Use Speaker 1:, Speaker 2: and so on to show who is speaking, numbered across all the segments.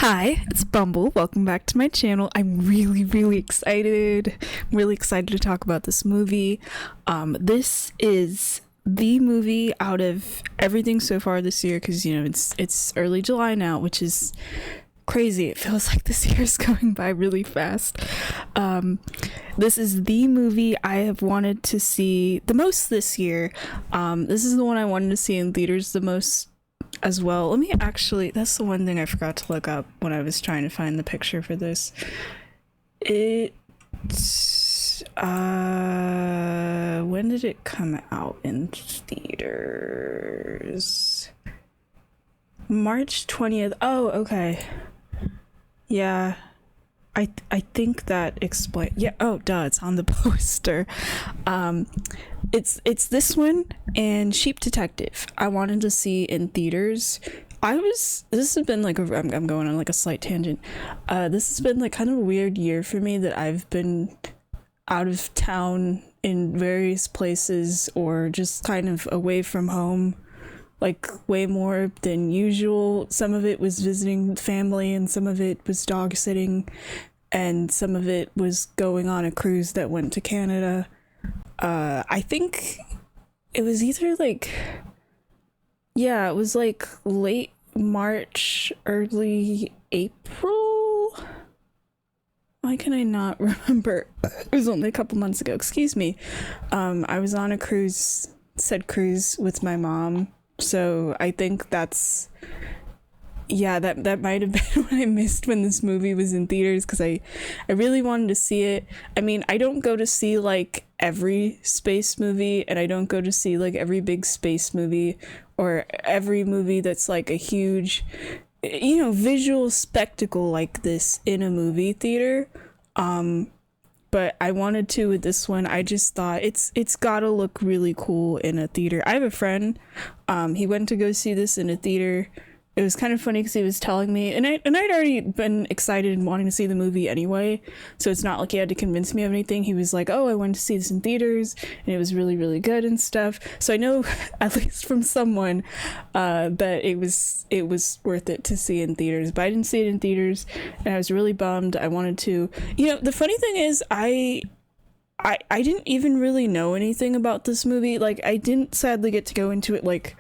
Speaker 1: Hi, it's Bumble. Welcome back to my channel. I'm really excited. I'm really excited to talk about this movie. This is the movie out of everything so far this year, because it's early July now, which is crazy. It feels like this year is going by really fast. This is the movie I have wanted to see the most this year. This is the one I wanted to see in theaters the most as well. That's the one thing I forgot to look up when I was trying to find the picture for this. When did it come out in theaters? March 20th. Oh, okay. Yeah. I think that explains. Yeah. Oh, duh. It's on the poster. It's this one and Sheep Detective. I wanted to see in theaters. This has been like I'm going on like a slight tangent. This has been like kind of a weird year for me that I've been out of town in various places or just kind of away from home, like way more than usual. Some of it was visiting family and some of it was dog sitting and some of it was going on a cruise that went to Canada. I think it was either it was like late March, early April. Why can I not remember? It was only a couple months ago. Excuse me. I was on a cruise with my mom. So I think that might have been what I missed when this movie was in theaters, because I really wanted to see it. I mean, I don't go to see like every space movie, and I don't go to see like every big space movie or every movie that's like a huge, visual spectacle like this in a movie theater. But I wanted to with this one. I just thought it's gotta look really cool in a theater. I have a friend, he went to go see this in a theater. It was kind of funny because he was telling me, and I'd already been excited and wanting to see the movie anyway, so it's not like he had to convince me of anything. He was like, oh, I went to see this in theaters and it was really good and stuff. So I know, at least from someone, that it was worth it to see in theaters. But I didn't see it in theaters and I was really bummed. I wanted to, the funny thing is I didn't even really know anything about this movie. Like, I didn't sadly get to go into it like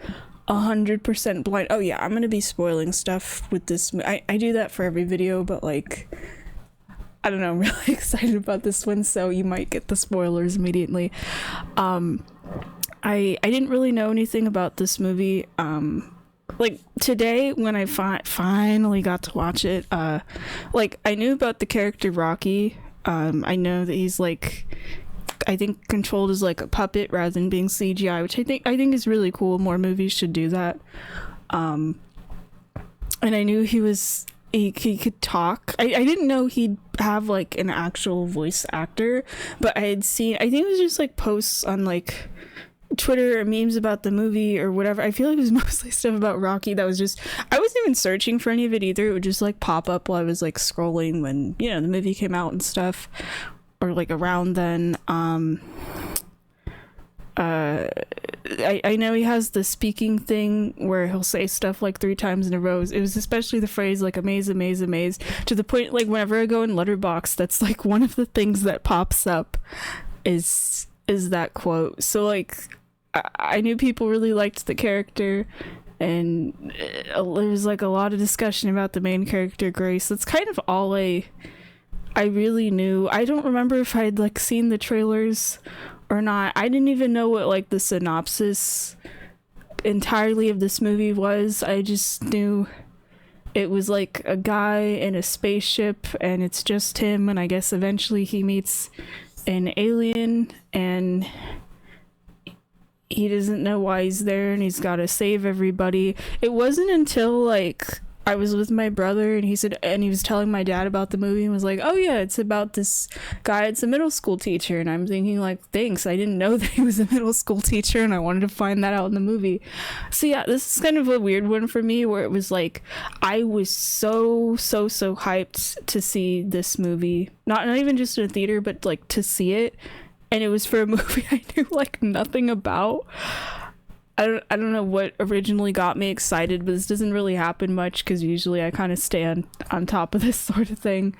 Speaker 1: 100% blind. Oh yeah, I'm gonna be spoiling stuff with this. I do that for every video, but like, I don't know, I'm really excited about this one, so you might get the spoilers immediately. I didn't really know anything about this movie. Like today when I finally got to watch it, like I knew about the character Rocky. I know that he's like, I think controlled as like a puppet rather than being CGI, which I think is really cool. More movies should do that. And I knew he could talk. I didn't know he'd have like an actual voice actor, but I had seen, I think it was just like posts on like Twitter or memes about the movie or whatever. I feel like it was mostly stuff about Rocky that was just, I wasn't even searching for any of it either. It would just like pop up while I was like scrolling when, the movie came out and stuff. Or like around then. I know he has the speaking thing where he'll say stuff like 3 times in a row. It was especially the phrase like amaze, to the point like whenever I go in Letterboxd, that's like one of the things that pops up is that quote. So like I knew people really liked the character, and there was like a lot of discussion about the main character Grace. That's kind of all I really knew. I don't remember if I'd like seen the trailers or not. I didn't even know what like the synopsis entirely of this movie was. I just knew it was like a guy in a spaceship and it's just him, and I guess eventually he meets an alien and he doesn't know why he's there and he's got to save everybody. It wasn't until like I was with my brother and he was telling my dad about the movie and was like, oh yeah, it's about this guy. It's a middle school teacher. And I'm thinking like, thanks. I didn't know that he was a middle school teacher and I wanted to find that out in the movie. So yeah, this is kind of a weird one for me where it was like, I was so hyped to see this movie. Not even just in a theater, but like to see it. And it was for a movie I knew like nothing about. I don't know what originally got me excited, but this doesn't really happen much because usually I kind of stay on top of this sort of thing,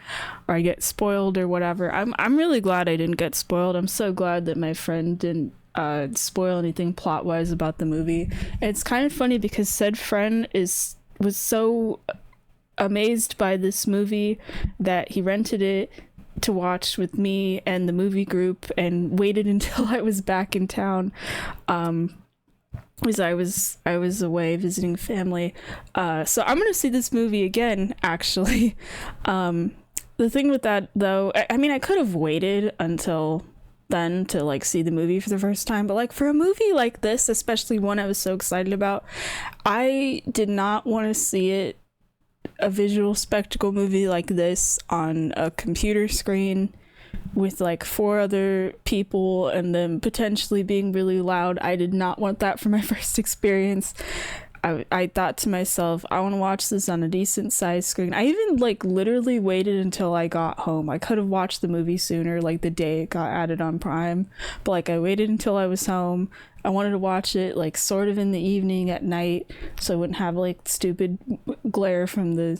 Speaker 1: or I get spoiled or whatever. I'm really glad I didn't get spoiled. I'm so glad that my friend didn't spoil anything plot wise about the movie. And it's kind of funny because said friend was so amazed by this movie that he rented it to watch with me and the movie group and waited until I was back in town. Because I was away visiting family, so I'm gonna see this movie again. Actually, the thing with that though, I mean, I could have waited until then to like see the movie for the first time, but like for a movie like this, especially one I was so excited about, I did not want to see it, a visual spectacle movie like this, on a computer screen with like 4 other people and them potentially being really loud. I did not want that for my first experience. I thought to myself, I want to watch this on a decent sized screen. I even like literally waited until I got home. I could have watched the movie sooner, like the day it got added on Prime, but like I waited until I was home. I wanted to watch it like sort of in the evening at night, so I wouldn't have like stupid glare from the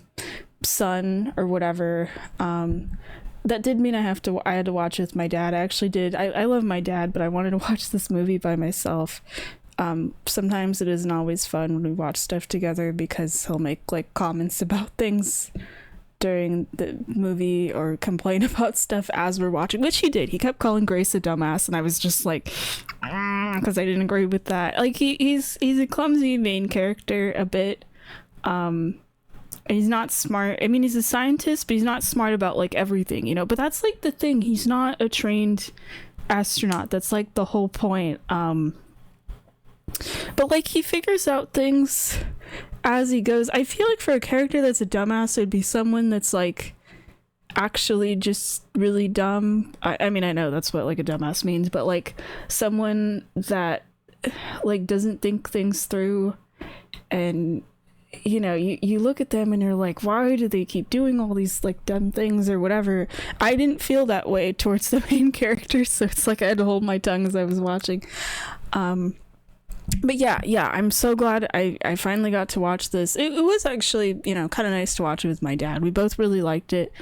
Speaker 1: sun or whatever. That did mean I had to watch it with my dad. I actually did. I love my dad, but I wanted to watch this movie by myself. Sometimes it isn't always fun when we watch stuff together because he'll make like comments about things during the movie or complain about stuff as we're watching, which he did. He kept calling Grace a dumbass, and I was just like, because I didn't agree with that. Like he's a clumsy main character a bit. He's not smart. I mean, he's a scientist, but he's not smart about like everything, you know. But that's like the thing. He's not a trained astronaut. That's like the whole point. But like he figures out things as he goes. I feel like for a character that's a dumbass, it'd be someone that's like actually just really dumb. I mean, I know that's what like a dumbass means, but like someone that like doesn't think things through, and you know, you look at them and you're like, why do they keep doing all these like dumb things or whatever. I didn't feel that way towards the main character, so it's like I had to hold my tongue as I was watching. But yeah, I'm so glad I finally got to watch this. It was actually, you know, kind of nice to watch it with my dad. We both really liked it.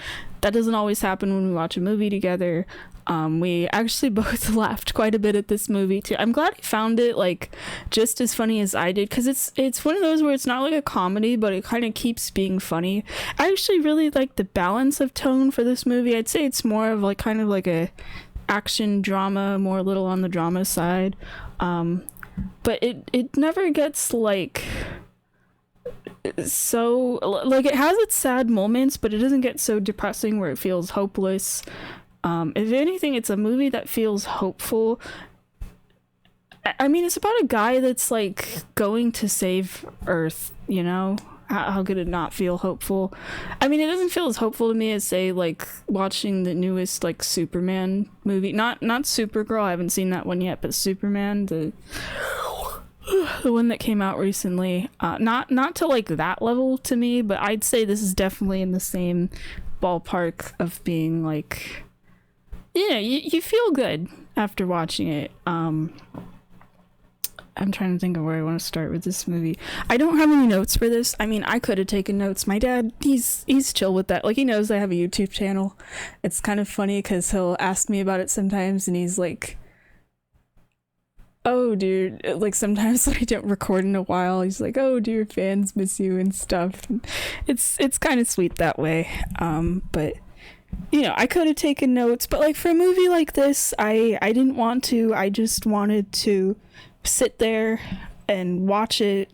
Speaker 1: That doesn't always happen when we watch a movie together. We actually both laughed quite a bit at this movie too. I'm glad he found it like just as funny as I did, because it's one of those where it's not like a comedy, but it kind of keeps being funny. I actually really like the balance of tone for this movie. I'd say it's more of like kind of like a action drama, more a little on the drama side. But it never gets like so like, it has its sad moments, but it doesn't get so depressing where it feels hopeless. If anything, it's a movie that feels hopeful. I mean, it's about a guy that's like going to save Earth, you know? How could it not feel hopeful? I mean, it doesn't feel as hopeful to me as, say, like watching the newest like Superman movie. Not Supergirl, I haven't seen that one yet, but Superman, the one that came out recently. Not to like that level to me, but I'd say this is definitely in the same ballpark of being like, yeah, you feel good after watching it. I'm trying to think of where I want to start with this movie. I don't have any notes for this. I mean, I could have taken notes. My dad, he's chill with that. Like, he knows I have a YouTube channel. It's kind of funny because he'll ask me about it sometimes, and he's like, oh, dude, like sometimes I don't record in a while. He's like, oh, do your fans miss you and stuff? And it's kind of sweet that way. But you know, I could have taken notes, but like for a movie like this, I didn't want to. I just wanted to sit there and watch it,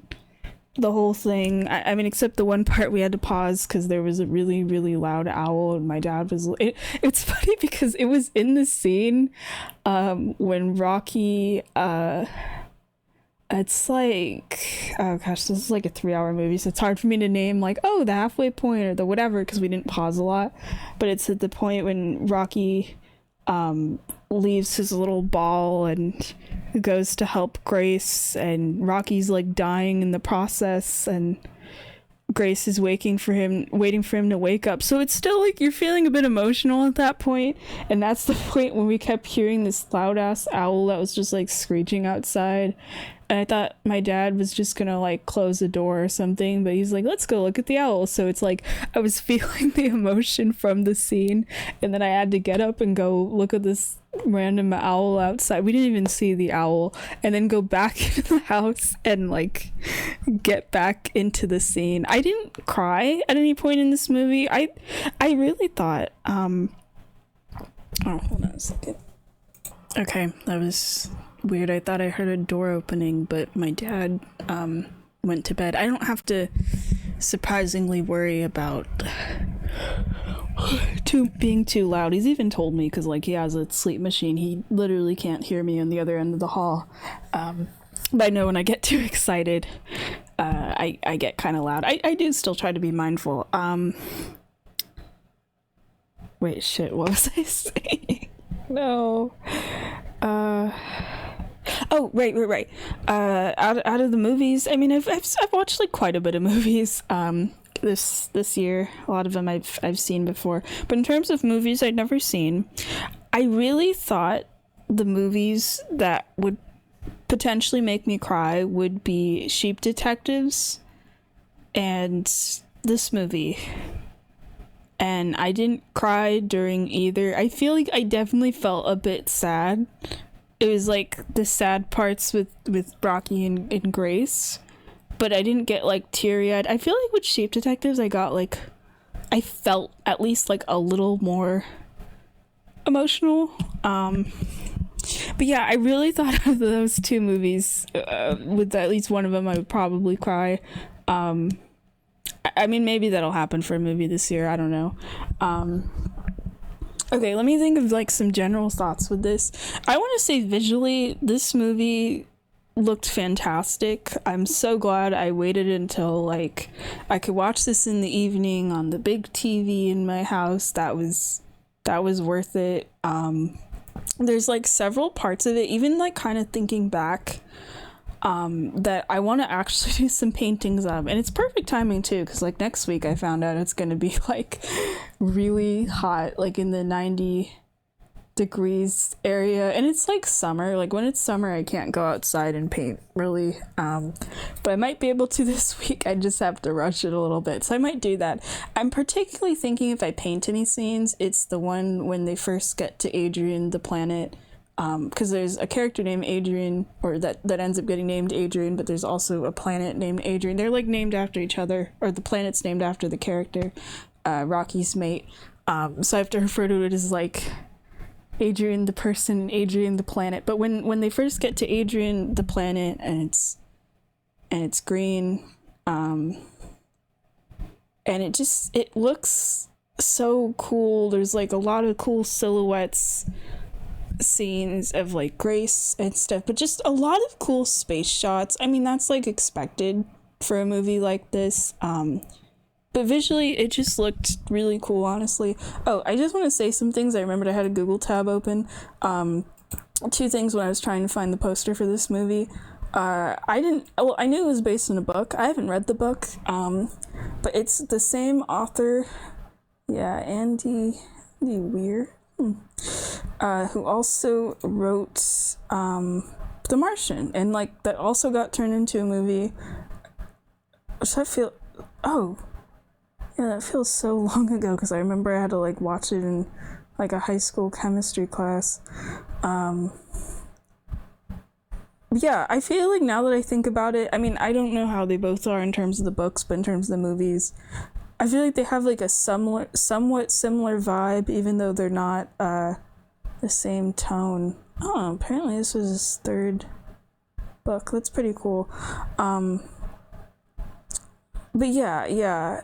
Speaker 1: the whole thing. I mean, except the one part we had to pause because there was a really, really loud owl, and my dad was. It's funny because it was in the scene when Rocky. It's like, oh gosh, this is like a 3-hour movie, so it's hard for me to name like, oh, the halfway point or the whatever, because we didn't pause a lot. But it's at the point when Rocky leaves his little ball and goes to help Grace, and Rocky's like dying in the process, and Grace is waiting for him to wake up. So it's still like you're feeling a bit emotional at that point, and that's the point when we kept hearing this loud ass owl that was just like screeching outside. And I thought my dad was just gonna like close the door or something, but he's like, let's go look at the owl. So it's like I was feeling the emotion from the scene, and then I had to get up and go look at this random owl outside. We didn't even see the owl, and then go back into the house and like get back into the scene. I didn't cry at any point in this movie. I really thought oh, hold on a second. Okay, that was weird. I thought I heard a door opening, but my dad went to bed. I don't have to surprisingly worry about being too loud. He's even told me, because like he has a sleep machine, he literally can't hear me on the other end of the hall. But I know when I get too excited, I get kind of loud. I do still try to be mindful. Wait, shit, what was I saying? No. Oh, right. Out of the movies, I mean, I've watched like quite a bit of movies this year. A lot of them I've seen before, but in terms of movies I'd never seen, I really thought the movies that would potentially make me cry would be Sheep Detectives and this movie. And I didn't cry during either. I feel like I definitely felt a bit sad. It was like the sad parts with Rocky and Grace, but I didn't get like teary-eyed. I feel like with Sheep Detectives I felt at least like a little more emotional. But yeah, I really thought of those two movies, with at least one of them I would probably cry. I mean, maybe that'll happen for a movie this year. I don't know. Okay, let me think of like some general thoughts with this. I want to say visually, this movie looked fantastic. I'm so glad I waited until like I could watch this in the evening on the big TV in my house. That was worth it. There's like several parts of it, even like kind of thinking back, that I want to actually do some paintings of, and it's perfect timing too, because like next week I found out it's going to be like really hot, like in the 90 degrees area, and it's like summer. Like when it's summer I can't go outside and paint really, but I might be able to this week. I just have to rush it a little bit, so I might do that. I'm particularly thinking if I paint any scenes, it's the one when they first get to Adrian the planet, because there's a character named Adrian, or that ends up getting named Adrian, but there's also a planet named Adrian. They're like named after each other, or the planet's named after the character, Rocky's mate. So I have to refer to it as like Adrian the person and Adrian the planet. But when they first get to Adrian the planet, and it's green, and it looks so cool. There's like a lot of cool silhouettes, scenes of like Grace and stuff, but just a lot of cool space shots. I mean, that's like expected for a movie like this, but visually it just looked really cool, honestly. Oh, I just want to say some things. I remembered I had a Google tab open. Two things when I was trying to find the poster for this movie. I knew it was based on a book. I haven't read the book, but it's the same author, Andy Weir, who also wrote The Martian, and like that also got turned into a movie, which I feel, that feels so long ago, because I remember I had to like watch it in like a high school chemistry class. Yeah, I feel like now that I think about it, I mean, I don't know how they both are in terms of the books, but in terms of the movies, I feel like they have like a somewhat similar vibe, even though they're not the same tone. Oh, apparently this was his third book. That's pretty cool. But yeah,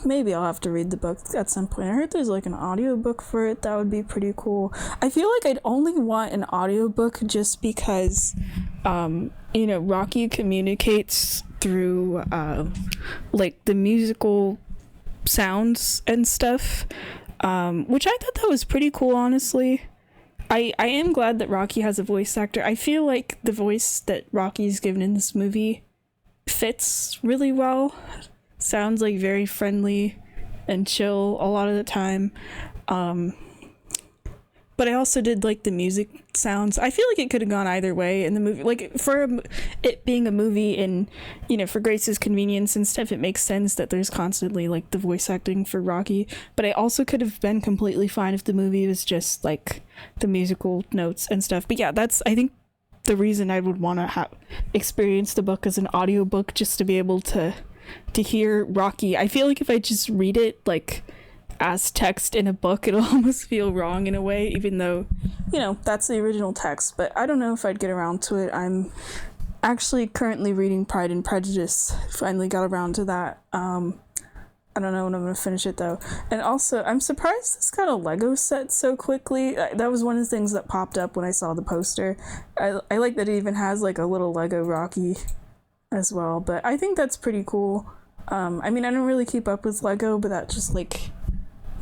Speaker 1: maybe I'll have to read the book at some point. I heard there's like an audiobook for it. That would be pretty cool. I feel like I'd only want an audiobook just because Rocky communicates through like the musical sounds and stuff, which I thought that was pretty cool, honestly. I am glad that Rocky has a voice actor. I feel like the voice that Rocky's given in this movie fits really well. Sounds like very friendly and chill a lot of the time. but I also did like the music sounds. I feel like it could have gone either way in the movie. Like it being a movie and, you know, for Grace's convenience and stuff, it makes sense that there's constantly like the voice acting for Rocky. But I also could have been completely fine if the movie was just like the musical notes and stuff. But yeah, that's, I think, the reason I would want to experience the book as an audiobook, just to be able to hear Rocky. I feel like if I just read it like as text in a book, it'll almost feel wrong in a way, even though, you know, that's the original text. But I don't know if I'd get around to it. I'm actually currently reading Pride and Prejudice. Finally got around to that. I don't know when I'm gonna finish it though. And also, I'm surprised this got a Lego set so quickly. That was one of the things that popped up when I saw the poster. I like that it even has like a little Lego Rocky as well, but I think that's pretty cool. I mean, I don't really keep up with Lego, but that just like,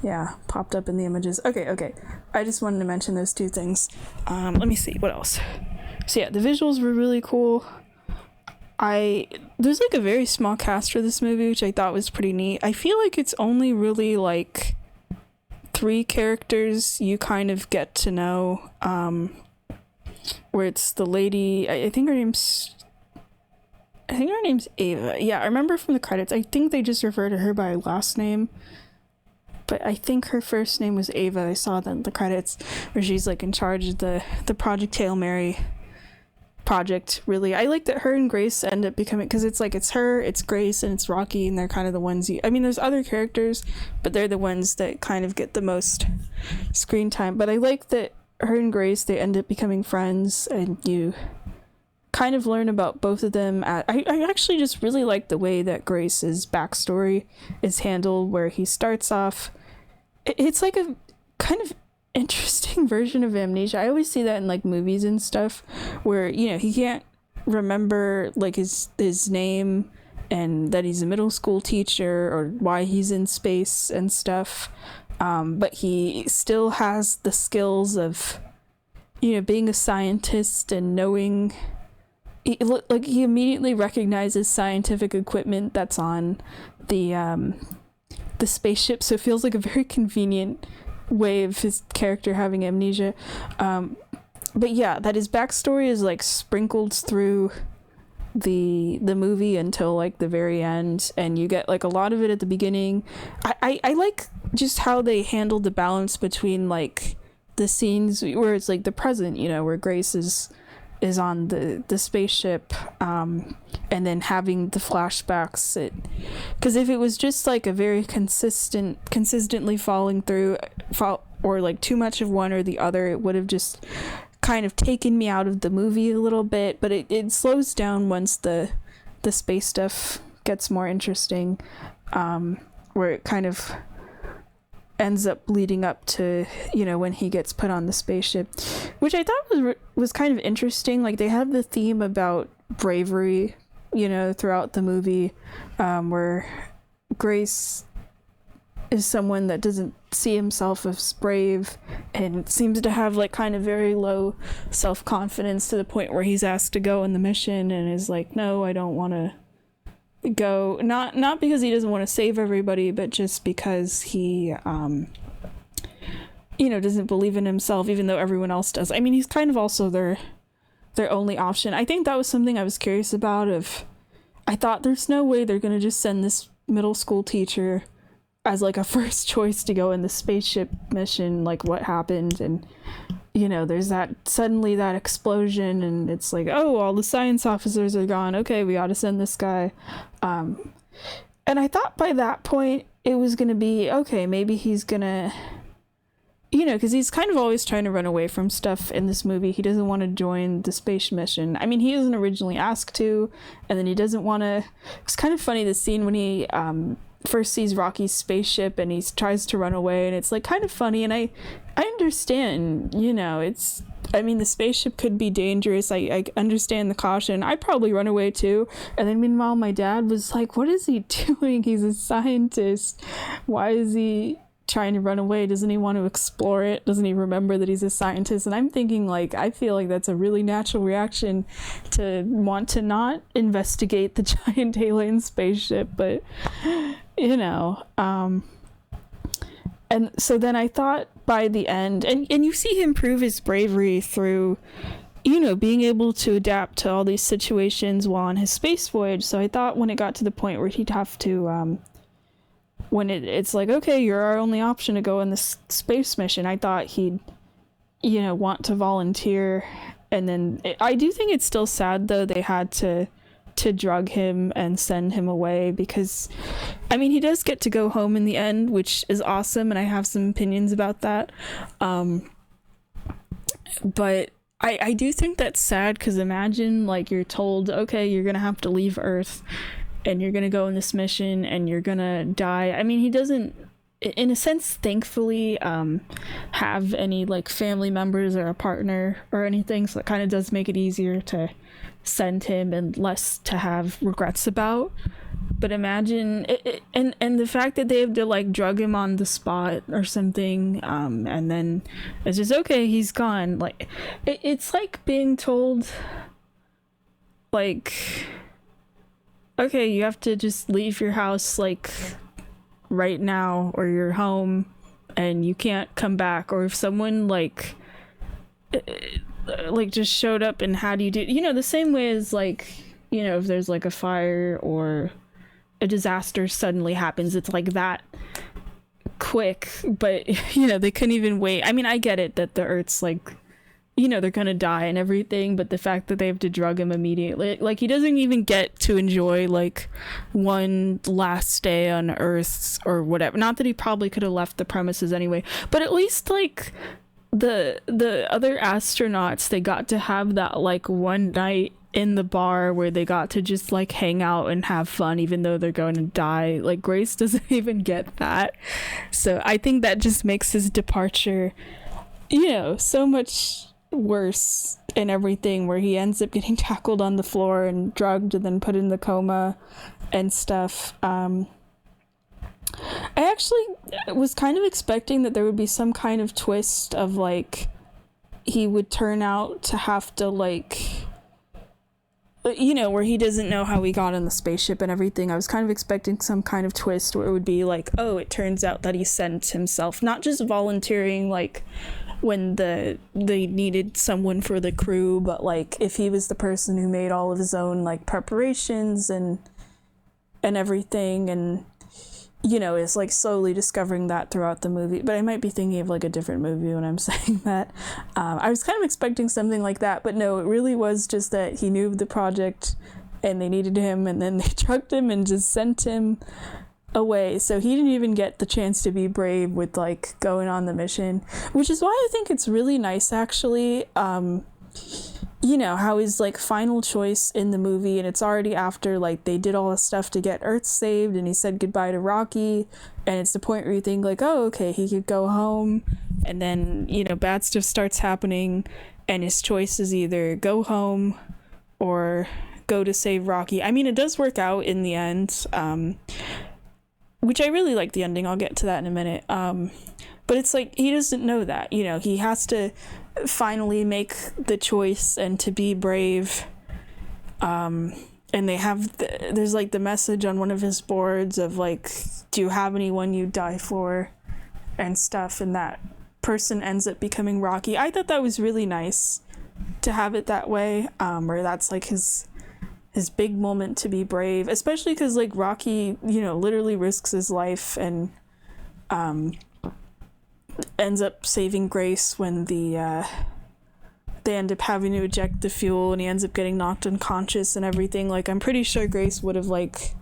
Speaker 1: yeah, popped up in the images. Okay. I just wanted to mention those two things. Let me see, what else? So yeah, the visuals were really cool. There's like a very small cast for this movie, which I thought was pretty neat. I feel like it's only really like 3 characters you kind of get to know, where it's the lady, I think her name's Ava. Yeah, I remember from the credits, I think they just refer to her by her last name, but I think her first name was Ava. I saw that in the credits, where she's like in charge of the Project Hail Mary project. Really, I like that her and Grace end up becoming, because it's like it's her, it's Grace, and it's Rocky, and they're kind of the ones I mean, there's other characters, but they're the ones that kind of get the most screen time. But I like that her and Grace, they end up becoming friends, and you kind of learn about both of them. I actually just really like the way that Grace's backstory is handled, where he starts off, it's like a kind of interesting version of amnesia. I always see that in like movies and stuff, where, you know, he can't remember like his name, and that he's a middle school teacher, or why he's in space and stuff, but he still has the skills of, you know, being a scientist and knowing, he immediately recognizes scientific equipment that's on the spaceship, so it feels like a very convenient way of his character having amnesia. But yeah, that his backstory is like sprinkled through the movie until like the very end, and you get like a lot of it at the beginning. I like just how they handled the balance between like the scenes where it's like the present, you know, where Grace is on the spaceship, and then having the flashbacks. Because if it was just like a very consistently falling through, or like too much of one or the other, it would have just kind of taken me out of the movie a little bit. But it slows down once the space stuff gets more interesting, where it kind of ends up leading up to, you know, when he gets put on the spaceship, which I thought was kind of interesting. Like, they have the theme about bravery, you know, throughout the movie, where Grace is someone that doesn't see himself as brave, and seems to have like kind of very low self-confidence, to the point where he's asked to go on the mission and is like, no, I don't want to go, not because he doesn't want to save everybody, but just because he you know, doesn't believe in himself, even though everyone else does. I mean, he's kind of also their only option. I think that was something I was curious about. I thought there's no way they're gonna just send this middle school teacher as like a first choice to go in the spaceship mission, like what happened. And, you know, there's suddenly that explosion, and it's like, oh, all the science officers are gone, okay, we ought to send this guy. And I thought by that point it was gonna be, okay, maybe he's gonna, you know, because he's kind of always trying to run away from stuff in this movie. He doesn't want to join the space mission. I mean, he isn't originally asked to, and then he doesn't want to. It's kind of funny, the scene when he first sees Rocky's spaceship and he tries to run away, and it's like kind of funny. And I understand, you know, I mean, the spaceship could be dangerous. I understand the caution. I'd probably run away too. And then meanwhile, my dad was like, what is he doing? He's a scientist. Why is he trying to run away? Doesn't he want to explore it? Doesn't he remember that he's a scientist? And I'm thinking, like, I feel like that's a really natural reaction, to want to not investigate the giant alien spaceship. But, you know, And so then I thought by the end, and you see him prove his bravery through, you know, being able to adapt to all these situations while on his space voyage. So I thought when it got to the point where he'd have to, when it's like, okay, you're our only option to go on this space mission, I thought he'd, you know, want to volunteer. And then I do think it's still sad, though, they had to drug him and send him away, because I mean, he does get to go home in the end, which is awesome, and I have some opinions about that. But I do think that's sad, because imagine, like, you're told, okay, you're gonna have to leave Earth and you're gonna go on this mission and you're gonna die. I mean, he doesn't, in a sense, thankfully, have any like family members or a partner or anything, so it kind of does make it easier to send him and less to have regrets about. But imagine it, and the fact that they have to like drug him on the spot or something, and then it's just, okay, he's gone. Like it's like being told, like, okay, you have to just leave your house like right now, or you're home and you can't come back. Or if someone like just showed up and how do you do, you know, the same way as like, you know, if there's like a fire or a disaster suddenly happens, it's like that quick. But you know, they couldn't even wait. I mean, I get it that the Earth's like, you know, they're gonna die and everything, but the fact that they have to drug him immediately, like he doesn't even get to enjoy like one last day on Earth or whatever. Not that he probably could have left the premises anyway, but at least like the other astronauts, they got to have that like one night in the bar where they got to just like hang out and have fun, even though they're going to die. Like Grace doesn't even get that. So I think that just makes his departure, you know, so much worse and everything, where he ends up getting tackled on the floor and drugged and then put in the coma and stuff. I actually was kind of expecting that there would be some kind of twist of like he would turn out to have to like, you know, where he doesn't know how he got on the spaceship and everything. I was kind of expecting some kind of twist where it would be like, oh, it turns out that he sent himself, not just volunteering like when they needed someone for the crew, but like if he was the person who made all of his own like preparations and everything, and you know, is like slowly discovering that throughout the movie. But I might be thinking of like a different movie when I'm saying that. I was kind of expecting something like that, but no, it really was just that he knew of the project and they needed him, and then they drugged him and just sent him away. So he didn't even get the chance to be brave with like going on the mission, which is why I think it's really nice actually. You know, how his like final choice in the movie, and it's already after like they did all the stuff to get Earth saved and he said goodbye to Rocky, and it's the point where you think like, oh, okay, he could go home, and then, you know, bad stuff starts happening and his choice is either go home or go to save Rocky. I mean, it does work out in the end, which I really like the ending. I'll get to that in a minute. But it's like he doesn't know that, you know, he has to finally make the choice and to be brave. And they have there's like the message on one of his boards of like, do you have anyone you'd die for and stuff, and that person ends up becoming Rocky. I thought that was really nice to have it that way, where that's like his big moment to be brave, especially because like Rocky, you know, literally risks his life and ends up saving Grace when they end up having to eject the fuel and he ends up getting knocked unconscious and everything. Like, I'm pretty sure Grace would have like,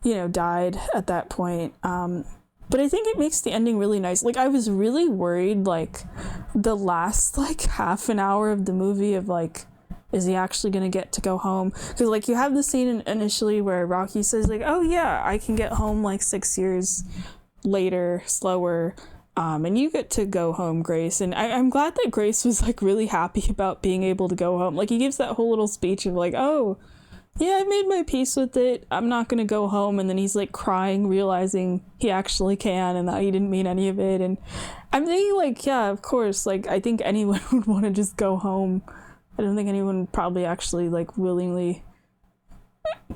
Speaker 1: you know, died at that point. But I think it makes the ending really nice. Like, I was really worried like the last like half an hour of the movie of like, is he actually gonna get to go home? Because like you have the scene initially where Rocky says like, oh yeah, I can get home like 6 years later, slower, and you get to go home, Grace. And I'm glad that Grace was like really happy about being able to go home. Like, he gives that whole little speech of like, oh yeah, I made my peace with it, I'm not gonna go home, and then he's like crying, realizing he actually can and that he didn't mean any of it. And I'm thinking like, yeah, of course, like I think anyone would want to just go home. I don't think anyone would probably actually like willingly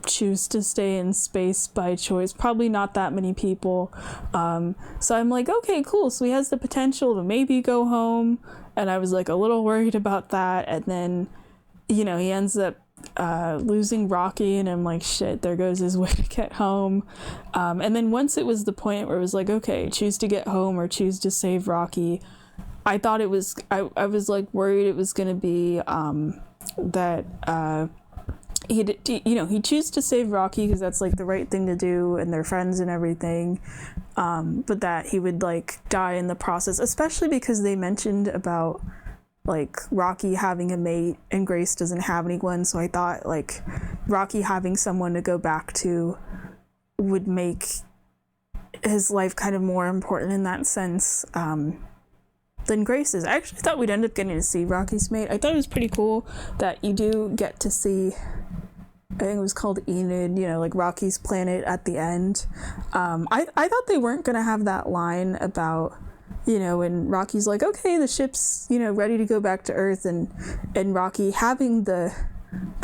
Speaker 1: choose to stay in space by choice. Probably not that many people. So I'm like, okay, cool. So he has the potential to maybe go home. And I was like a little worried about that. And then, he ends up losing Rocky, and I'm like, shit, there goes his way to get home. And then once it was the point where it was like, okay, choose to get home or choose to save Rocky, I thought it was, I was like worried it was going to be that he'd choose to save Rocky because that's like the right thing to do and they're friends and everything, but that he would like die in the process, especially because they mentioned about like Rocky having a mate and Grace doesn't have anyone. So I thought like Rocky having someone to go back to would make his life kind of more important in that sense than Grace's. I actually thought we'd end up getting to see Rocky's mate. I thought it was pretty cool that you do get to see, I think it was called Enid, like Rocky's planet at the end. I thought they weren't going to have that line about, when Rocky's like, okay, the ship's, ready to go back to Earth, and Rocky having the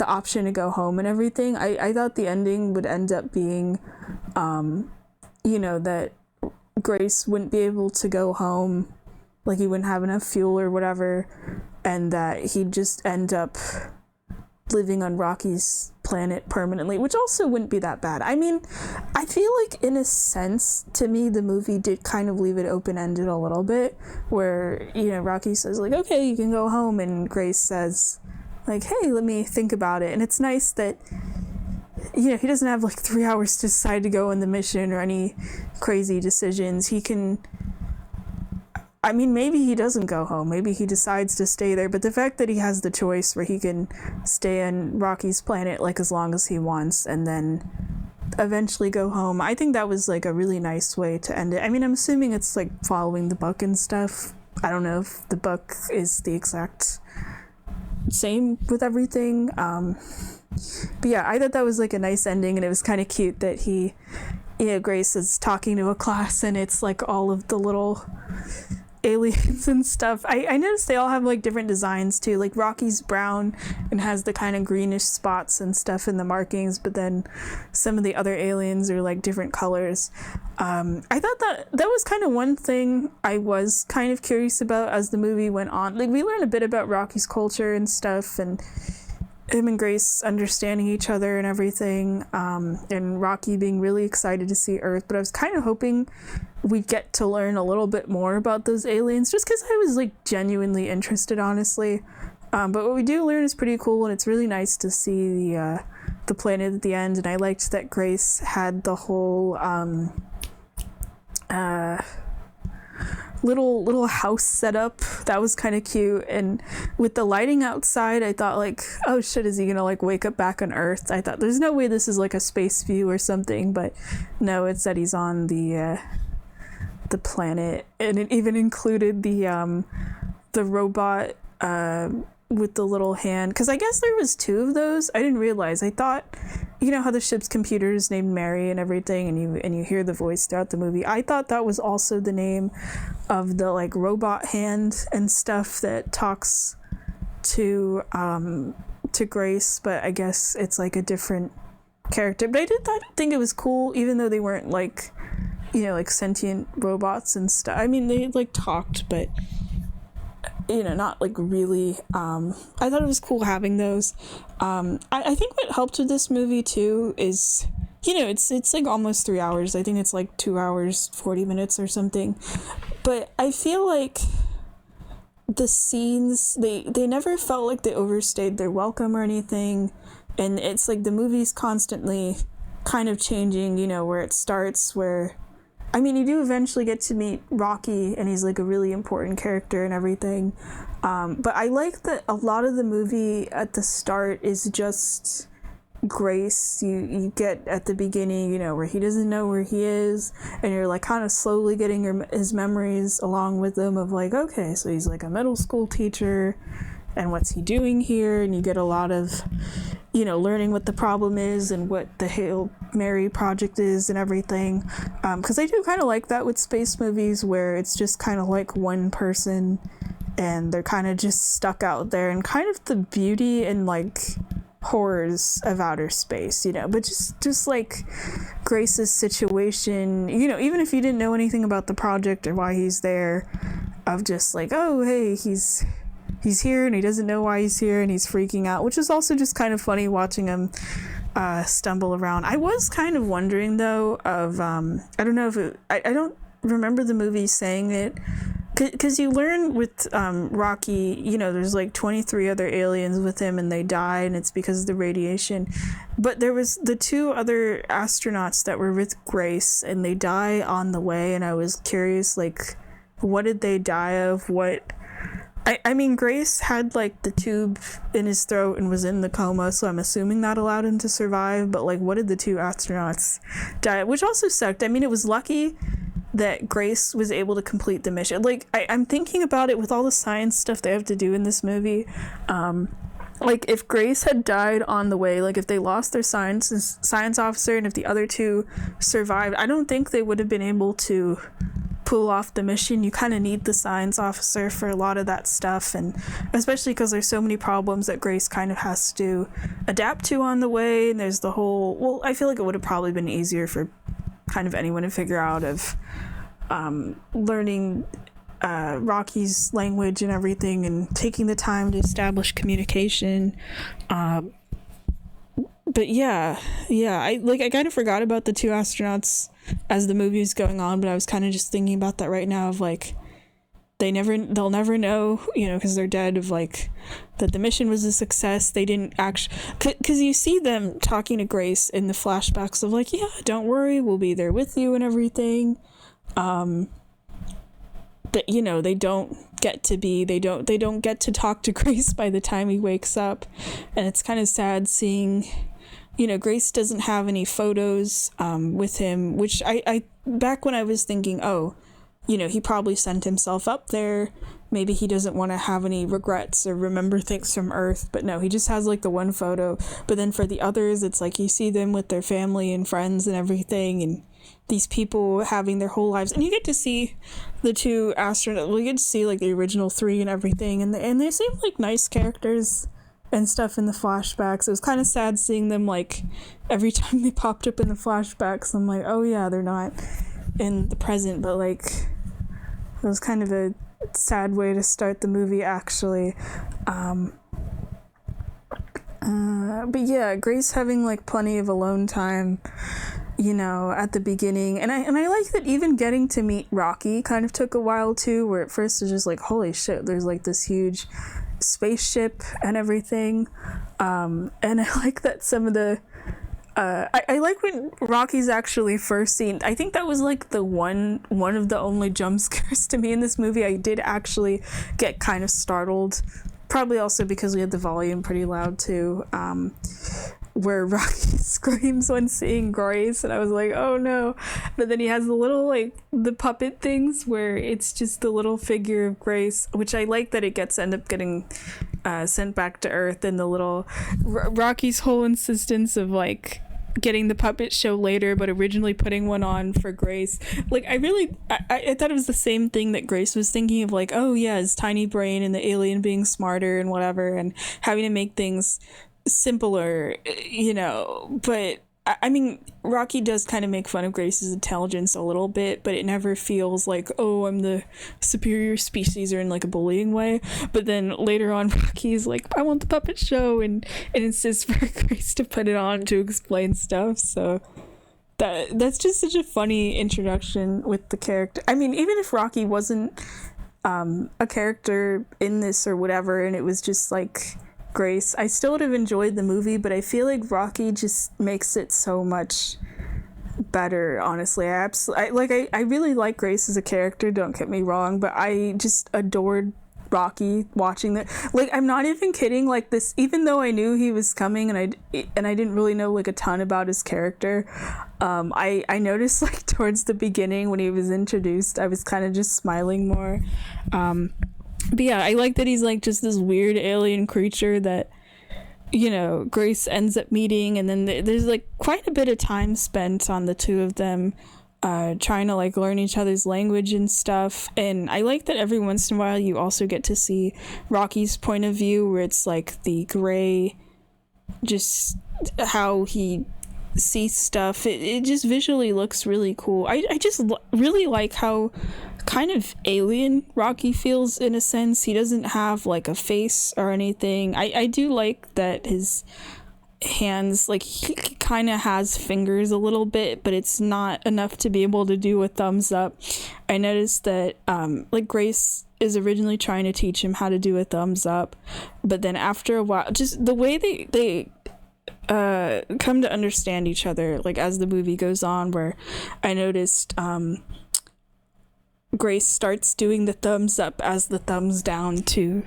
Speaker 1: option to go home and everything. I thought the ending would end up being, that Grace wouldn't be able to go home, like he wouldn't have enough fuel or whatever, and that he'd just end up living on Rocky's planet permanently, which also wouldn't be that bad. I mean, I feel like in a sense, to me, the movie did kind of leave it open-ended a little bit, where, Rocky says like, okay, you can go home, and Grace says like, hey, let me think about it. And it's nice that, he doesn't have like 3 hours to decide to go on the mission or any crazy decisions. He can, I mean, maybe he doesn't go home. Maybe he decides to stay there. But the fact that he has the choice where he can stay on Rocky's planet like as long as he wants and then eventually go home, I think that was like a really nice way to end it. I mean, I'm assuming it's like following the book and stuff. I don't know if the book is the exact same with everything. But yeah, I thought that was like a nice ending, and it was kind of cute that he, Grace is talking to a class and it's like all of the little aliens and stuff. I noticed they all have like different designs too. Like Rocky's brown and has the kind of greenish spots and stuff in the markings, but then some of the other aliens are like different colors. I thought that was kind of one thing I was kind of curious about as the movie went on. Like we learned a bit about Rocky's culture and stuff, and him and Grace understanding each other and everything, and Rocky being really excited to see Earth. But I was kind of hoping we'd get to learn a little bit more about those aliens, just because I was like genuinely interested, honestly. But what we do learn is pretty cool, and it's really nice to see the planet at the end. And I liked that Grace had the whole little house set up. That was kind of cute. And with the lighting outside, I thought like, oh shit, is he gonna like wake up back on Earth? I thought there's no way this is like a space view or something, but no, it said he's on the planet, and it even included the robot with the little hand, because I guess there was two of those. I didn't realize. I thought, how the ship's computer is named Mary and everything, and you hear the voice throughout the movie. I thought that was also the name of the like robot hand and stuff that talks to Grace, but I guess it's like a different character. But I did think it was cool, even though they weren't like, like sentient robots and stuff. I mean, they like talked, but not like really. I thought it was cool having those. I think what helped with this movie too is, it's like almost 3 hours. I think it's like 2 hours 40 minutes or something, but I feel like the scenes, they never felt like they overstayed their welcome or anything. And it's like the movie's constantly kind of changing, where it starts, where I mean, you do eventually get to meet Rocky, and he's like a really important character and everything. But I like that a lot of the movie at the start is just Grace. You get at the beginning, where he doesn't know where he is, and you're like kind of slowly getting his memories along with them of like, okay, so he's like a middle school teacher, and what's he doing here? And you get a lot of, learning what the problem is and what the Hail Mary project is and everything. Because I do kind of like that with space movies, where it's just kind of like one person and they're kind of just stuck out there. And kind of the beauty and like horrors of outer space, you know. But just like Grace's situation, you know, even if you didn't know anything about the project or why he's there, of just like, oh hey, he's here and he doesn't know why he's here and he's freaking out, which is also just kind of funny watching him stumble around. I was kind of wondering though of I don't know if I don't remember the movie saying it, because you learn with Rocky, you know, there's like 23 other aliens with him and they die and it's because of the radiation. But there was the 2 other astronauts that were with Grace and they die on the way, and I was curious, like, what did they die of? I mean, Grace had like the tube in his throat and was in the coma, so I'm assuming that allowed him to survive, but like, what did the 2 astronauts die of? Which also sucked. I mean, it was lucky that Grace was able to complete the mission. Like, I'm thinking about it with all the science stuff they have to do in this movie. Like, if Grace had died on the way, like if they lost their science officer and if the other 2 survived, I don't think they would have been able to pull off the mission. You kind of need the science officer for a lot of that stuff, and especially because there's so many problems that Grace kind of has to adapt to on the way, and there's the whole, well, I feel like it would have probably been easier for kind of anyone to figure out of learning Rocky's language and everything and taking the time to establish communication. But yeah, I kind of forgot about the 2 astronauts as the movie was going on, but I was kind of just thinking about that right now of like, they'll never know, you know, because they're dead, of like that the mission was a success. They didn't actually, because you see them talking to Grace in the flashbacks of like, yeah, don't worry, we'll be there with you and everything. That, you know, they don't get to talk to Grace by the time he wakes up, and it's kind of sad seeing, you know, Grace doesn't have any photos with him, which I back when I was thinking, oh, you know, he probably sent himself up there, maybe he doesn't want to have any regrets or remember things from Earth, but no, he just has like the one photo. But then for the others, it's like you see them with their family and friends and everything, and these people having their whole lives, and you get to see the 2 astronauts, well, you get to see like the original 3 and everything, and they seem like nice characters and stuff in the flashbacks. It was kind of sad seeing them, like, every time they popped up in the flashbacks, I'm like, oh yeah, they're not in the present, but like, it was kind of a sad way to start the movie, actually. But yeah, Grace having like plenty of alone time, you know, at the beginning, and I like that even getting to meet Rocky kind of took a while too, where at first it's just like, holy shit, there's like this huge spaceship and everything, and I like that some of the I like when Rocky's actually first seen. I think that was like the one of the only jump scares to me in this movie. I did actually get kind of startled, probably also because we had the volume pretty loud too, where Rocky screams when seeing Grace, and I was like, oh no. But then he has the little, like, the puppet things where it's just the little figure of Grace, which I like that it end up getting sent back to Earth, and the little Rocky's whole insistence of like getting the puppet show later, but originally putting one on for Grace. Like, I thought it was the same thing that Grace was thinking of, like, oh yeah, his tiny brain and the alien being smarter and whatever, and having to make things simpler, you know. But I mean, Rocky does kind of make fun of Grace's intelligence a little bit, but it never feels like, oh, I'm the superior species, or in like a bullying way. But then later on, Rocky's like, I want the puppet show, and insists for Grace to put it on to explain stuff. So that's just such a funny introduction with the character. I mean, even if Rocky wasn't a character in this or whatever, and it was just like Grace, I still would have enjoyed the movie, but I feel like Rocky just makes it so much better, honestly. I really like Grace as a character, don't get me wrong, but I just adored Rocky watching that. Like, I'm not even kidding, like, this, even though I knew he was coming and I didn't really know like a ton about his character, I noticed like towards the beginning when he was introduced, I was kind of just smiling more. But yeah, I like that he's like just this weird alien creature that, you know, Grace ends up meeting, and then there's like quite a bit of time spent on the two of them trying to like learn each other's language and stuff. And I like that every once in a while you also get to see Rocky's point of view, where it's like the gray just how he sees stuff. It just visually looks really cool. I just really like how kind of alien Rocky feels in a sense. He doesn't have like a face or anything. I do like that his hands, like he kind of has fingers a little bit, but it's not enough to be able to do a thumbs up. I noticed that like Grace is originally trying to teach him how to do a thumbs up, but then after a while, just the way they come to understand each other, like as the movie goes on, where I noticed Grace starts doing the thumbs up as the thumbs down to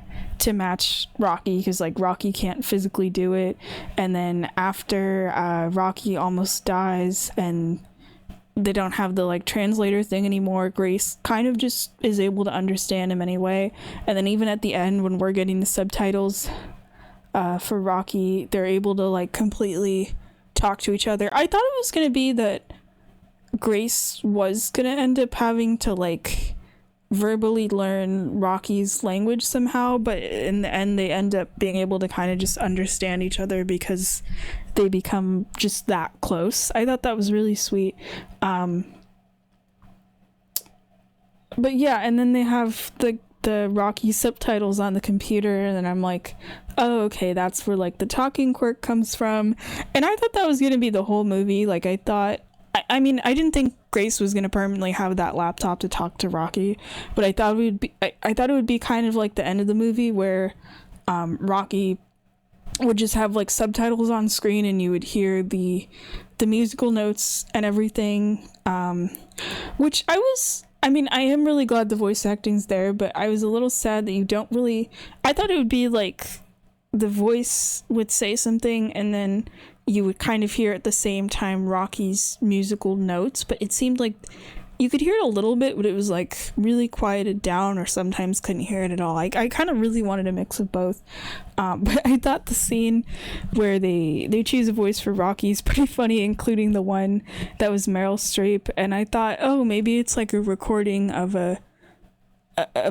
Speaker 1: match Rocky, because like Rocky can't physically do it. And then after Rocky almost dies and they don't have the like translator thing anymore, Grace kind of just is able to understand him anyway. And then even at the end, when we're getting the subtitles for Rocky, they're able to like completely talk to each other. I thought it was going to be that Grace was going to end up having to like verbally learn Rocky's language somehow, but in the end they end up being able to kind of just understand each other because they become just that close. I thought that was really sweet. But yeah, and then they have the Rocky subtitles on the computer, and then I'm like, oh, okay, that's where like the talking quirk comes from. And I thought that was gonna be the whole movie. Like I mean, I didn't think Grace was gonna permanently have that laptop to talk to Rocky, but I thought it would be kind of like the end of the movie where Rocky would just have like subtitles on screen and you would hear the musical notes and everything, which I mean, I am really glad the voice acting's there, but I was a little sad that you don't really... I thought it would be like the voice would say something and then you would kind of hear at the same time Rocky's musical notes, but it seemed like you could hear it a little bit, but it was like really quieted down, or sometimes couldn't hear it at all. I kind of really wanted a mix of both, but I thought the scene where they choose a voice for Rocky is pretty funny, including the one that was Meryl Streep, and I thought, oh, maybe it's like a recording of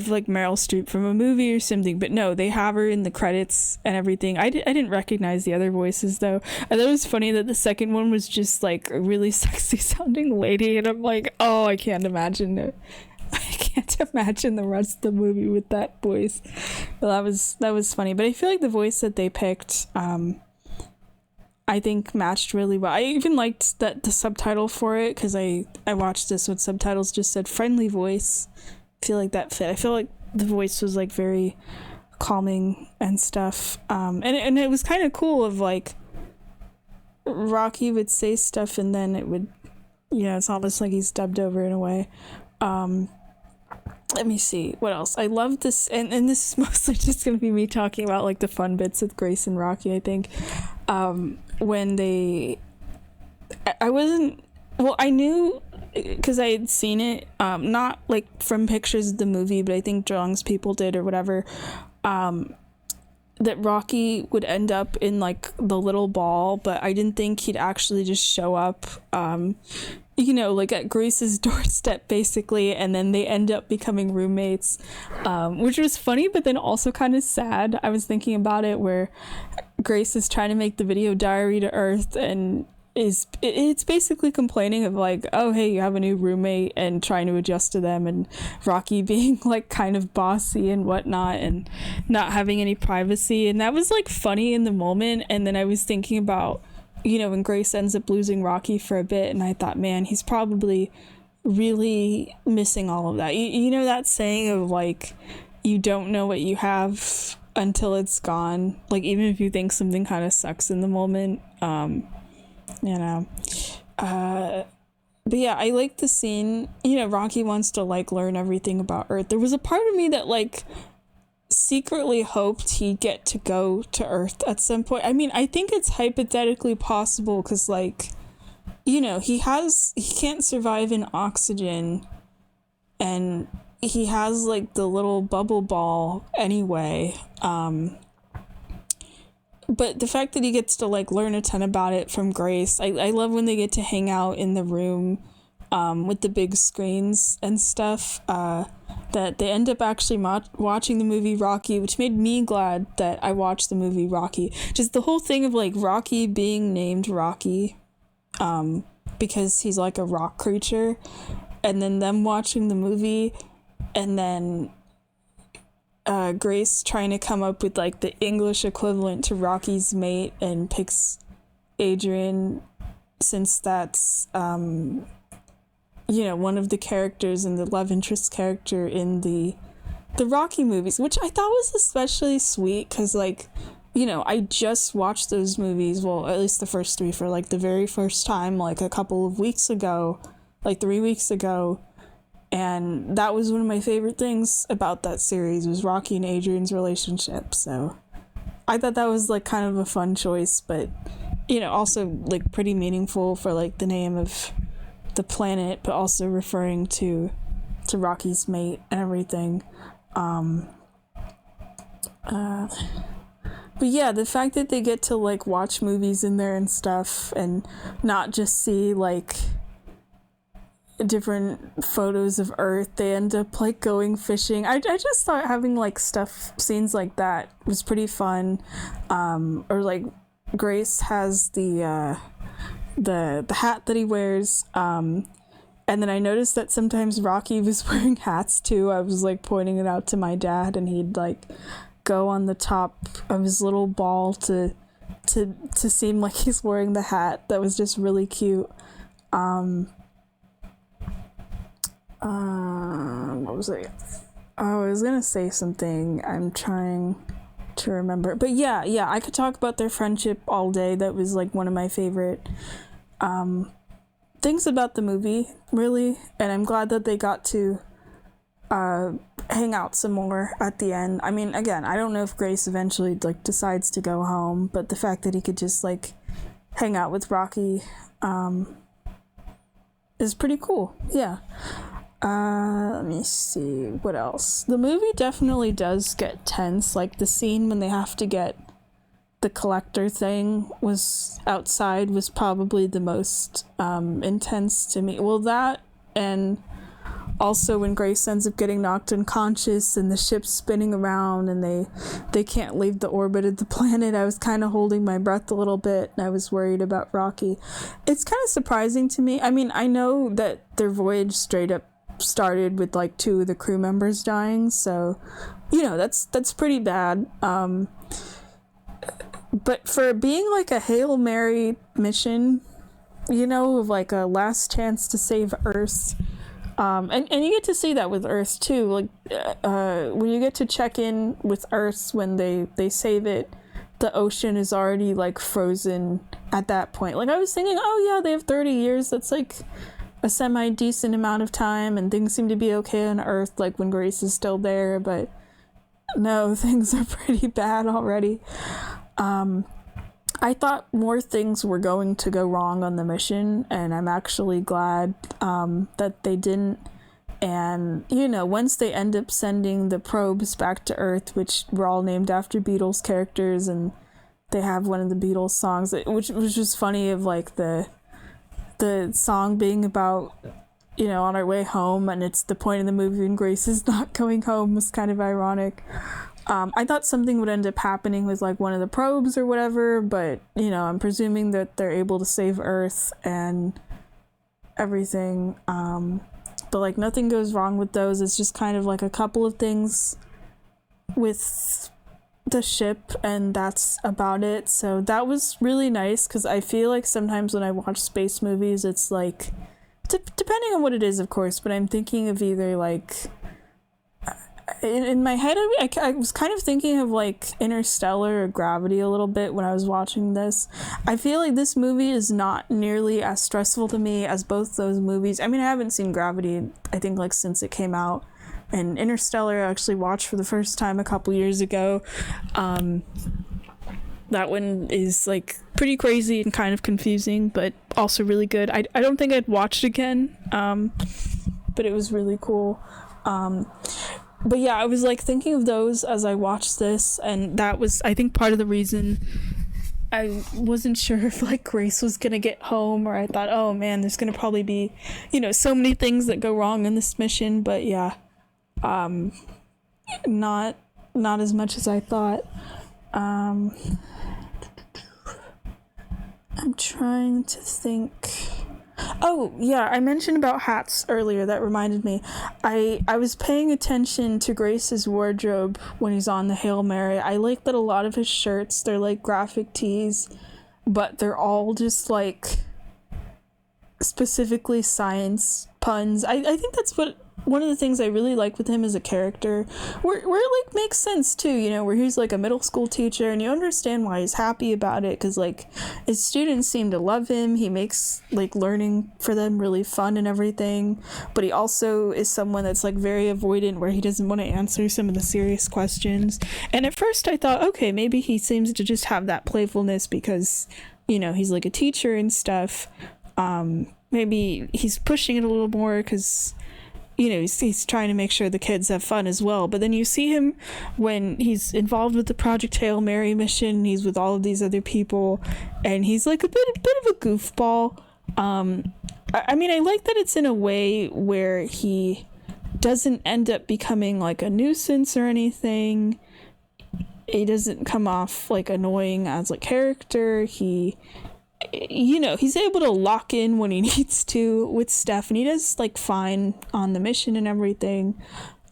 Speaker 1: like Meryl Streep from a movie or something, but no, they have her in the credits and everything. I didn't recognize the other voices though. I thought it was funny that the second one was just like a really sexy sounding lady, and I'm like, oh, I can't imagine it. I can't imagine the rest of the movie with that voice. But that was funny. But I feel like the voice that they picked, I think matched really well. I even liked that the subtitle for it, because I watched this with subtitles just said friendly voice. Feel like that fit. I feel like the voice was like very calming and stuff, and it was kind of cool of like Rocky would say stuff and then it would, it's almost like he's dubbed over in a way. Let me see what else. I love this, and this is mostly just gonna be me talking about like the fun bits with Grace and Rocky. I think when I knew, because I had seen it, not like from pictures of the movie, but I think Zhang's people did or whatever, that Rocky would end up in like the little ball, but I didn't think he'd actually just show up, like at Grace's doorstep basically, and then they end up becoming roommates, which was funny, but then also kind of sad. I was thinking about it where Grace is trying to make the video diary to Earth, and it's basically complaining of like, oh hey, you have a new roommate, and trying to adjust to them, and Rocky being like kind of bossy and whatnot and not having any privacy, and that was like funny in the moment. And then I was thinking about, when Grace ends up losing Rocky for a bit, and I thought, man, he's probably really missing all of that. You know that saying of like, you don't know what you have until it's gone, like even if you think something kind of sucks in the moment. But yeah, I like the scene. Rocky wants to like learn everything about Earth. There was a part of me that like secretly hoped he'd get to go to Earth at some point. I mean, I think it's hypothetically possible because like, he can't survive in oxygen, and he has like the little bubble ball anyway. But the fact that he gets to like learn a ton about it from Grace, I love when they get to hang out in the room with the big screens and stuff, that they end up actually watching the movie Rocky, which made me glad that I watched the movie Rocky. Just the whole thing of like Rocky being named Rocky, because he's like a rock creature, and then them watching the movie, and then Grace trying to come up with like the English equivalent to Rocky's mate and picks Adrian, since that's one of the characters and the love interest character in the Rocky movies, which I thought was especially sweet because like, I just watched those movies, well, at least the first three, for like the very first time like a couple of weeks ago, like 3 weeks ago. And that was one of my favorite things about that series, was Rocky and Adrian's relationship. So I thought that was like kind of a fun choice, but also like pretty meaningful for like the name of the planet, but also referring to Rocky's mate and everything. But yeah, the fact that they get to like watch movies in there and stuff and not just see like different photos of Earth, they end up like going fishing. I just thought having like scenes like that was pretty fun. Or like Grace has the hat that he wears, and then I noticed that sometimes Rocky was wearing hats too. I was like pointing it out to my dad, and he'd like go on the top of his little ball to seem like he's wearing the hat. That was just really cute. What was it? Oh, I was gonna say something. I'm trying to remember. But yeah, I could talk about their friendship all day. That was like one of my favorite things about the movie, really. And I'm glad that they got to hang out some more at the end. I mean, again, I don't know if Grace eventually like decides to go home, but the fact that he could just like hang out with Rocky is pretty cool. Yeah. Let me see what else. The movie definitely does get tense. Like the scene when they have to get the collector thing was outside was probably the most intense to me. Well, that, and also when Grace ends up getting knocked unconscious and the ship's spinning around and they can't leave the orbit of the planet. I was kind of holding my breath a little bit, and I was worried about Rocky. It's kind of surprising to me. I mean, I know that their voyage straight up started with like 2 of the crew members dying, so that's pretty bad. But for being like a Hail Mary mission, of like a last chance to save Earth, and you get to see that with Earth too. Like when you get to check in with Earth, when they save it, the ocean is already like frozen at that point. Like I was thinking, oh yeah, they have 30 years. That's like a semi-decent amount of time, and things seem to be okay on Earth, like when Grace is still there, but no, things are pretty bad already. I thought more things were going to go wrong on the mission, and I'm actually glad that they didn't. And, once they end up sending the probes back to Earth, which were all named after Beatles characters, and they have one of the Beatles songs, which was just funny, of like the song being about, on our way home, and it's the point of the movie when Grace is not going home, was kind of ironic. I thought something would end up happening with like one of the probes or whatever, but I'm presuming that they're able to save Earth and everything. But like nothing goes wrong with those. It's just kind of like a couple of things with the ship, and that's about it. So that was really nice, because I feel like sometimes when I watch space movies, it's like depending on what it is, of course, but I'm thinking of either like in my head, I was kind of thinking of like Interstellar or Gravity a little bit when I was watching this. I feel like this movie is not nearly as stressful to me as both those movies. I mean, I haven't seen Gravity, I think, like since it came out. And Interstellar I actually watched for the first time a couple years ago. That one is like pretty crazy and kind of confusing, but also really good. I don't think I'd watch it again, but it was really cool. But yeah, I was like thinking of those as I watched this, and that was, I think, part of the reason I wasn't sure if like Grace was gonna get home, or I thought, oh man, there's gonna probably be, so many things that go wrong in this mission. But yeah, Not as much as I thought. I'm trying to think. Oh, yeah, I mentioned about hats earlier. That reminded me. I was paying attention to Grace's wardrobe when he's on the Hail Mary. I like that a lot of his shirts, they're like graphic tees, but they're all just like specifically science puns. I think that's what one of the things I really like with him as a character, where it like makes sense too, you know, where he's like a middle school teacher and you understand why he's happy about it, because like his students seem to love him. He makes like learning for them really fun and everything, but he also is someone that's like very avoidant, where he doesn't want to answer some of the serious questions. And at first I thought, okay, maybe he seems to just have that playfulness because, you know, he's like a teacher and stuff. Maybe he's pushing it a little more because, you know, he's trying to make sure the kids have fun as well. But then you see him when he's involved with the Project Hail Mary mission, he's with all of these other people, and he's like a bit of a goofball. I mean, I like that it's in a way where he doesn't end up becoming like a nuisance or anything. He doesn't come off like annoying as a character. He, you know, he's able to lock in when he needs to with Steph, and he does like fine on the mission and everything.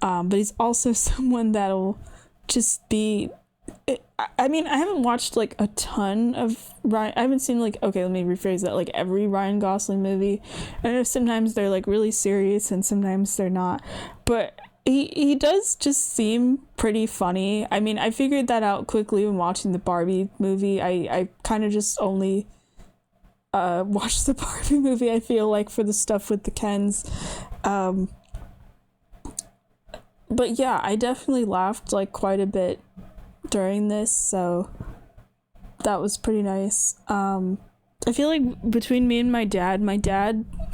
Speaker 1: But he's also someone that'll just be, I mean, I haven't watched like a ton of Ryan. I haven't seen like, okay, let me rephrase that, like every Ryan Gosling movie. I know sometimes they're like really serious and sometimes they're not, but he does just seem pretty funny. I mean, I figured that out quickly when watching the Barbie movie. I kind of just only watch the Barbie movie, I feel like, for the stuff with the Kens. But yeah, I definitely laughed like quite a bit during this, so that was pretty nice. I feel like between me and my dad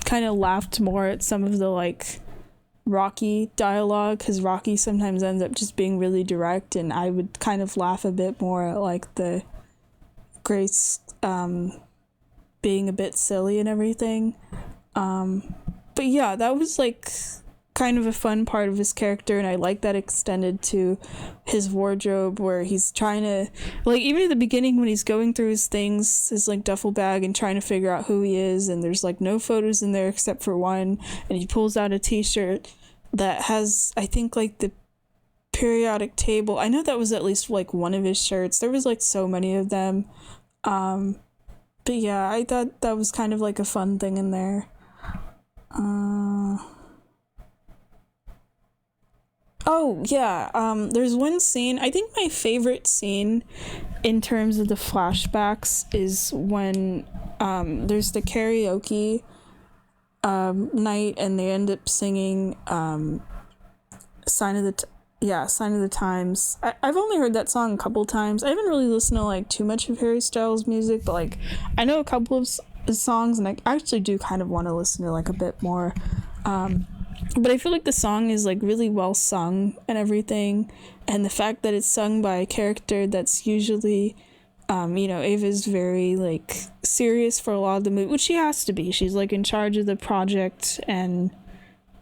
Speaker 1: kind of laughed more at some of the like Rocky dialogue, because Rocky sometimes ends up just being really direct, and I would kind of laugh a bit more at like the Grace being a bit silly and everything. But yeah, that was like kind of a fun part of his character, and I like that extended to his wardrobe, where he's trying to, like, even at the beginning when he's going through his things, his like duffel bag, and trying to figure out who he is, and there's like no photos in there except for one, and he pulls out a t-shirt that has, I think, like the periodic table. I know that was at least like one of his shirts. There was like so many of them. But yeah, I thought that was kind of like a fun thing in there. Oh yeah, there's one scene, I think my favorite scene in terms of the flashbacks is when there's the karaoke night, and they end up singing Sign of the Times. I've only heard that song a couple times. I haven't really listened to like too much of Harry Styles music, but like I know a couple of songs, and I actually do kind of want to listen to like a bit more. But I feel like the song is like really well sung and everything, and the fact that it's sung by a character that's usually you know, Ava's very like serious for a lot of the movie, which she has to be. She's like in charge of the project, and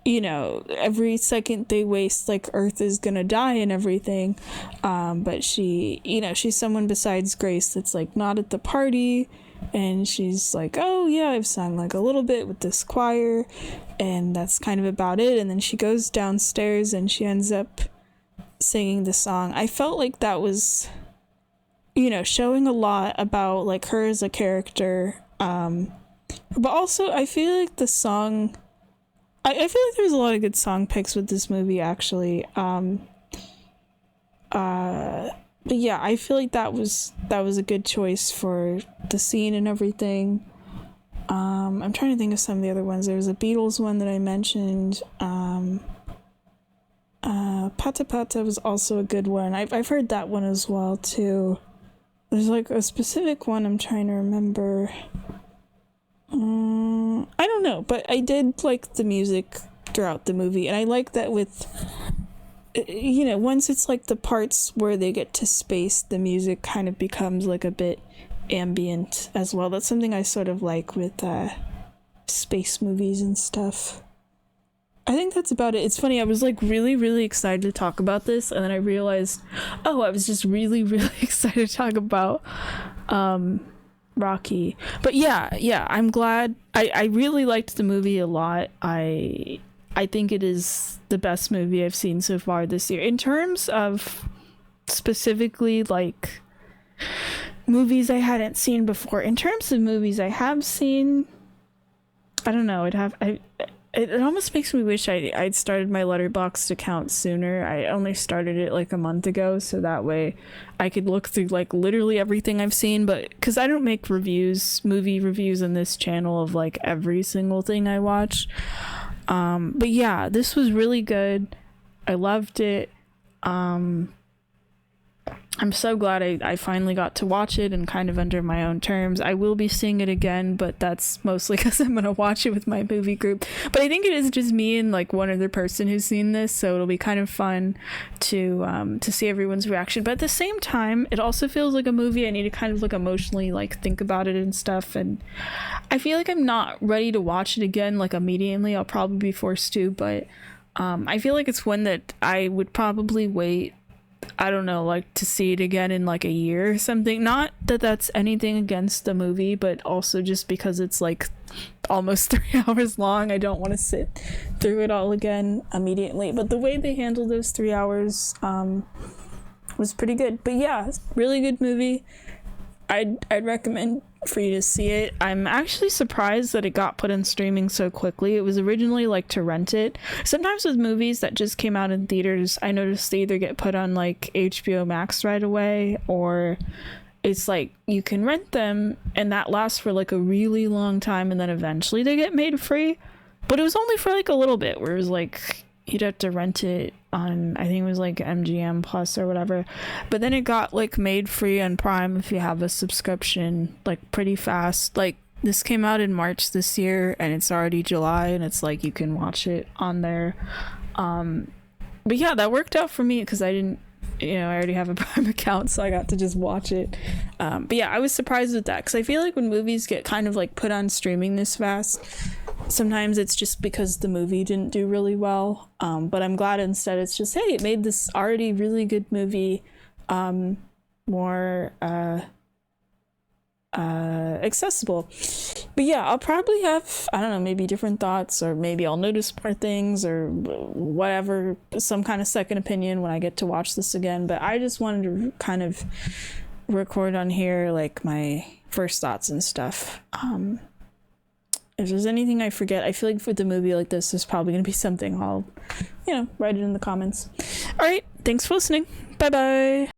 Speaker 1: you know, every second they waste, like, Earth is gonna die and everything. But she, you know, she's someone besides Grace that's, like, not at the party. And she's like, oh, yeah, I've sung, like, a little bit with this choir. And that's kind of about it. And then she goes downstairs and she ends up singing the song. I felt like that was, you know, showing a lot about, like, her as a character. But also, I feel like the song... I feel like there's a lot of good song picks with this movie, actually. But yeah, I feel like that was a good choice for the scene and everything. I'm trying to think of some of the other ones. There was a Beatles one that I mentioned. Pata Pata was also a good one. I've heard that one as well too. There's like a specific one I'm trying to remember. I don't know, but I did like the music throughout the movie, and I like that with, you know, once it's like the parts where they get to space, the music kind of becomes like a bit ambient as well. That's something I sort of like with space movies and stuff. I think that's about it. It's funny, I was like really, really excited to talk about this, and then I realized, oh, I was just really, really excited to talk about Rocky. But yeah, I'm glad. I really liked the movie a lot. I think it is the best movie I've seen so far this year. In terms of specifically like movies I hadn't seen before, in terms of movies I have seen, I don't know, it almost makes me wish I'd started my Letterboxd account sooner. I only started it like a month ago, so that way I could look through like literally everything I've seen, but because I don't make movie reviews on this channel of like every single thing I watch. But yeah, this was really good. I loved it. I'm so glad I finally got to watch it and kind of under my own terms. I will be seeing it again, but that's mostly because I'm going to watch it with my movie group. But I think it is just me and like one other person who's seen this, so it'll be kind of fun to see everyone's reaction. But at the same time, it also feels like a movie I need to kind of like emotionally like think about it and stuff. And I feel like I'm not ready to watch it again like immediately. I'll probably be forced to, but I feel like it's one that I would probably wait, I don't know, like to see it again in like a year or something. Not that that's anything against the movie, but also just because it's like almost 3 hours long. I don't want to sit through it all again immediately. But the way they handled those 3 hours was pretty good. But yeah, really good movie. I'd recommend for you to see it. I'm actually surprised that it got put on streaming so quickly. It was originally like to rent it. Sometimes with movies that just came out in theaters, I noticed they either get put on like HBO Max right away, or it's like you can rent them and that lasts for like a really long time and then eventually they get made free. But it was only for like a little bit, where it was like you'd have to rent it on, I think it was like MGM Plus or whatever, but then it got like made free on Prime if you have a subscription, like pretty fast. Like this came out in March this year and it's already July, and it's like you can watch it on there. But yeah, that worked out for me because I didn't, I already have a Prime account, so I got to just watch it. But yeah, I was surprised with that because I feel like when movies get kind of like put on streaming this fast, sometimes it's just because the movie didn't do really well. But I'm glad instead it's just, hey, it made this already really good movie more accessible. But yeah, I'll probably have, I don't know, maybe different thoughts, or maybe I'll notice more things or whatever, some kind of second opinion when I get to watch this again. But I just wanted to kind of record on here like my first thoughts and stuff. If there's anything I forget, I feel like for the movie like this, there's probably going to be something I'll, write it in the comments. All right. Thanks for listening. Bye-bye.